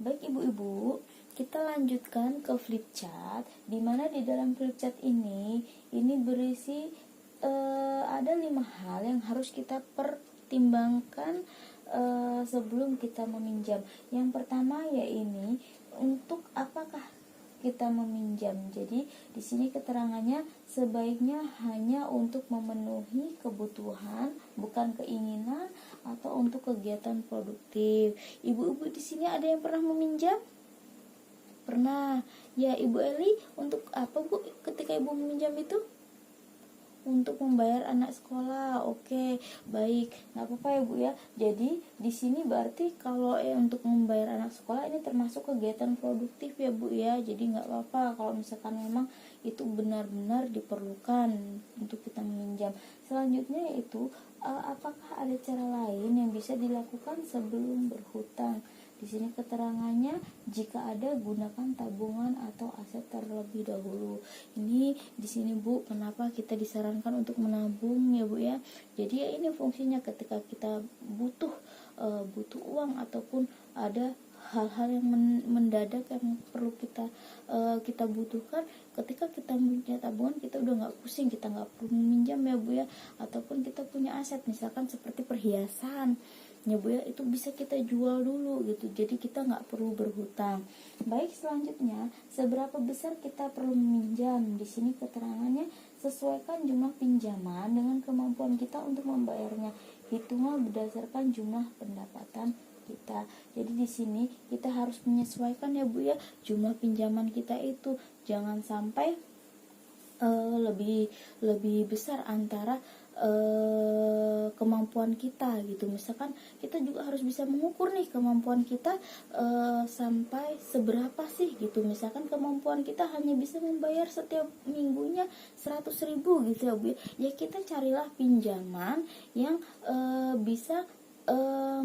Baik ibu-ibu, kita lanjutkan ke flip chart, di mana di dalam flip chart ini berisi ada 5 hal yang harus kita pertimbangkan sebelum kita meminjam. Yang pertama yaitu untuk apakah kita meminjam. Jadi di sini keterangannya sebaiknya hanya untuk memenuhi kebutuhan, bukan keinginan atau untuk kegiatan produktif. Ibu-ibu di sini ada yang pernah meminjam? Pernah. Ya, Ibu Eli, untuk apa Bu ketika Ibu meminjam itu? Untuk membayar anak sekolah. Oke, baik, nggak apa-apa ya Bu ya. Jadi di sini berarti kalau untuk membayar anak sekolah ini termasuk kegiatan produktif ya Bu ya. Jadi nggak apa-apa kalau misalkan memang itu benar-benar diperlukan untuk kita meminjam. Selanjutnya yaitu apakah ada cara lain yang bisa dilakukan sebelum berhutang. Di sini keterangannya, jika ada gunakan tabungan atau aset terlebih dahulu. Ini di sini Bu, kenapa kita disarankan untuk menabung ya Bu ya. Jadi ya ini fungsinya ketika kita butuh uang ataupun ada hal-hal yang mendadak yang perlu kita butuhkan. Ketika kita punya tabungan, kita udah nggak pusing, kita nggak perlu meminjam ya Bu ya. Ataupun kita punya aset misalkan seperti perhiasan ya Bu ya, itu bisa kita jual dulu gitu, jadi kita nggak perlu berhutang. Baik, selanjutnya seberapa besar kita perlu meminjam. Di sini keterangannya, sesuaikan jumlah pinjaman dengan kemampuan kita untuk membayarnya, hitunglah berdasarkan jumlah pendapatan kita. Jadi di sini kita harus menyesuaikan ya Bu ya, jumlah pinjaman kita itu jangan sampai lebih besar antara kemampuan kita gitu. Misalkan kita juga harus bisa mengukur nih kemampuan kita sampai seberapa sih gitu. Misalkan kemampuan kita hanya bisa membayar setiap minggunya 100.000 gitu ya Bu ya, kita carilah pinjaman yang bisa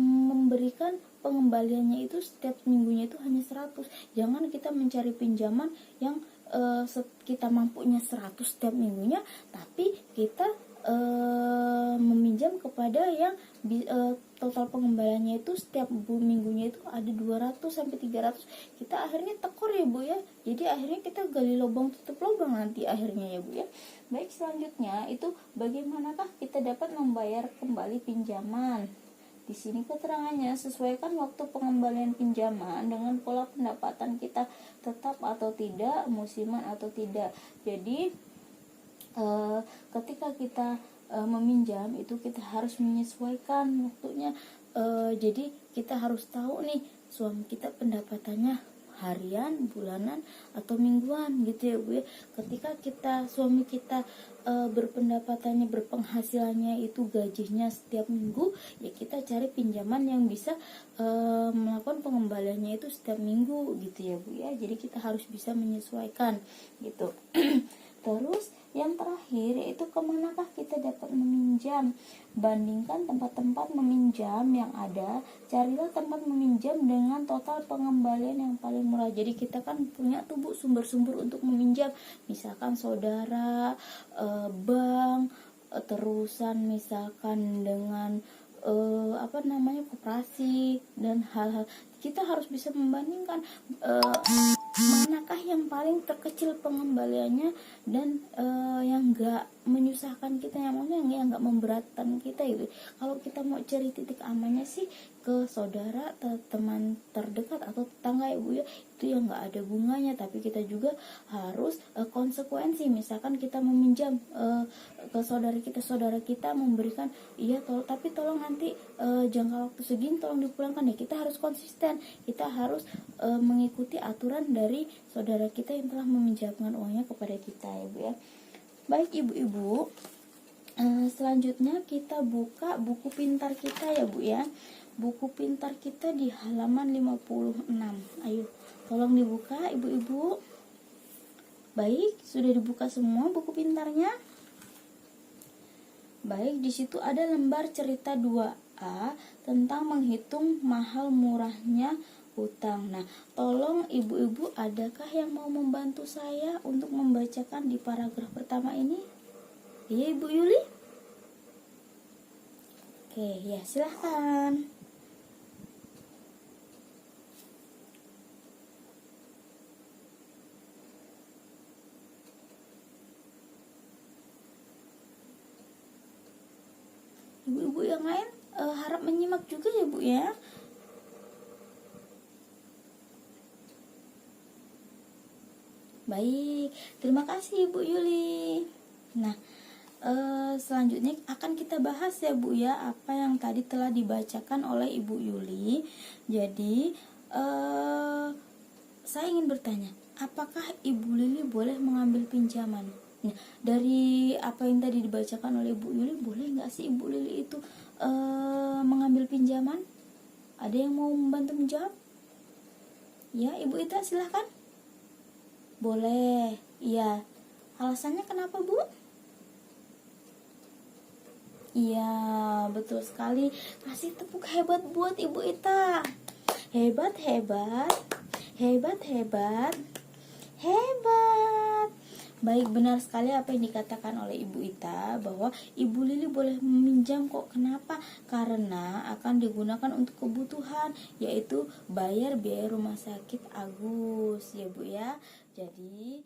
memberikan pengembaliannya itu setiap minggunya itu hanya 100. Jangan kita mencari pinjaman yang kita mampunya 100 setiap minggunya, tapi kita meminjam kepada yang total pengembaliannya itu setiap minggunya itu ada 200 sampai 300. Kita akhirnya tekor ya Bu ya. Jadi akhirnya kita gali lubang tutup lubang nanti akhirnya ya Bu ya. Baik, selanjutnya itu bagaimanakah kita dapat membayar kembali pinjaman. Di sini keterangannya, sesuaikan waktu pengembalian pinjaman dengan pola pendapatan kita, tetap atau tidak, musiman atau tidak. Jadi ketika kita meminjam itu kita harus menyesuaikan waktunya. Jadi kita harus tahu nih suami kita pendapatannya harian, bulanan, atau mingguan gitu ya Bu ya. Ketika suami kita berpendapatannya, berpenghasilannya itu gajinya setiap minggu, ya kita cari pinjaman yang bisa melakukan pengembaliannya itu setiap minggu gitu ya Bu ya. Jadi kita harus bisa menyesuaikan gitu. Terus yang terakhir yaitu kemanakah kita dapat meminjam. Bandingkan tempat-tempat meminjam yang ada, carilah tempat meminjam dengan total pengembalian yang paling murah. Jadi kita kan punya tuh Bu sumber-sumber untuk meminjam, misalkan saudara, bank, terusan misalkan dengan koperasi dan hal-hal. Kita harus bisa membandingkan manakah yang paling terkecil pengembaliannya dan yang enggak menyusahkan kita, yang enggak memberatkan kita itu. Kalau kita mau cari titik amannya sih ke saudara, teman terdekat atau tetangga Ibu ya, itu yang enggak ada bunganya, tapi kita juga harus konsekuensi. Misalkan kita meminjam ke saudara kita memberikan tapi tolong nanti jangka waktu segini tolong dipulangkan ya. Kita harus konsisten, kita harus mengikuti aturan dari saudara kita yang telah meminjamkan uangnya kepada kita ya Bu ya. Baik ibu-ibu, selanjutnya kita buka buku pintar kita ya Bu ya. Buku pintar kita di halaman 56. Ayo tolong dibuka ibu-ibu. Baik, sudah dibuka semua buku pintarnya. Baik, di situ ada lembar cerita 2A tentang menghitung mahal murahnya hutang. Nah, tolong ibu-ibu, adakah yang mau membantu saya untuk membacakan di paragraf pertama ini? Iya Ibu Yuli? Oke, ya silahkan. Ibu-ibu yang lain harap menyimak juga ya Bu ya. Baik, terima kasih Ibu Yuli. Nah, selanjutnya akan kita bahas ya Bu ya, apa yang tadi telah dibacakan oleh Ibu Yuli. Jadi saya ingin bertanya, apakah Ibu Lili boleh mengambil pinjaman? Nah, dari apa yang tadi dibacakan oleh Ibu Yuli, boleh nggak sih Ibu Lili itu mengambil pinjaman? Ada yang mau membantu menjawab? Ya, Ibu Ita silahkan. Boleh, iya. Alasannya kenapa Bu? Iya, betul sekali. Kasih tepuk hebat buat Ibu Ita. Hebat, hebat. Hebat, hebat. Hebat. Baik, benar sekali apa yang dikatakan oleh Ibu Ita, bahwa Ibu Lili boleh meminjam kok. Kenapa? Karena akan digunakan untuk kebutuhan, yaitu bayar biaya rumah sakit Agus ya Bu ya. Jadi